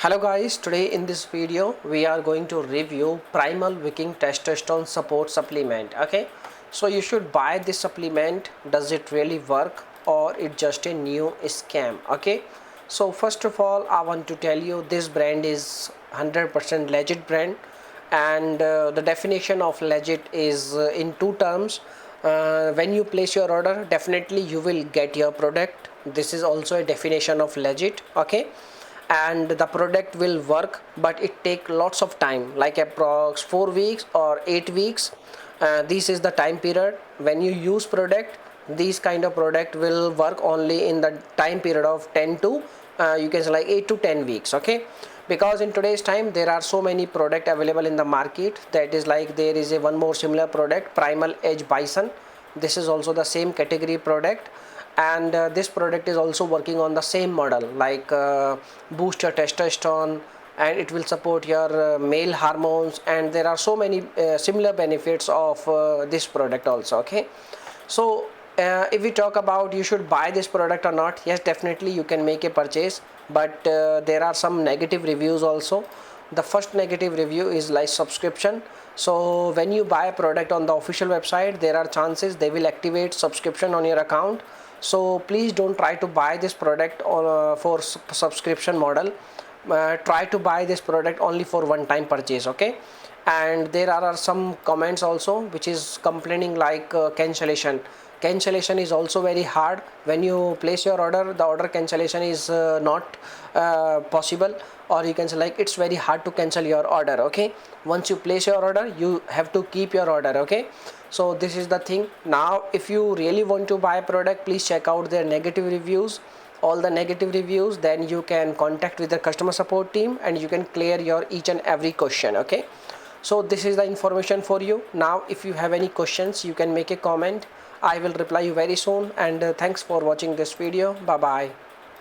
Hello guys, today in this video we are going to review Primal Viking Testosterone Support Supplement. Okay, so you should buy this supplement. Does it really work or it just a new scam? Okay, so first of all I want to tell you this brand is 100% legit brand, and the definition of legit is in two terms. When you place your order, definitely you will get your product. This is also a definition of legit. Okay, and the product will work, but it take lots of time, like approx 4 weeks or 8 weeks. This is the time period when you use product. These kind of product will work only in the time period of 10 to you can say like 8 to 10 weeks. Okay, because in today's time there are so many product available in the market. That is like there is a one more similar product, Primal Edge Bison. This is also the same category product, and this product is also working on the same model, like boost your testosterone, and it will support your male hormones, and there are so many similar benefits of this product also. Okay, so if we talk about you should buy this product or not, yes, definitely you can make a purchase, but there are some negative reviews also. The first negative review is like subscription. So when you buy a product on the official website, there are chances they will activate subscription on your account. So please don't try to buy this product on for subscription model. Try to buy this product only for one time purchase. Okay, and there are some comments also which is complaining like cancellation is also very hard. When you place your order, the order cancellation is not possible, or you can say like it's very hard to cancel your order. Okay, once you place your order, you have to keep your order. Okay, so this is the thing. Now if you really want to buy a product, please check out their negative reviews, all the negative reviews. Then you can contact with the customer support team and you can clear your each and every question. Okay, so this is the information for you. Now if you have any questions, you can make a comment. I will reply you very soon, and thanks for watching this video. Bye bye.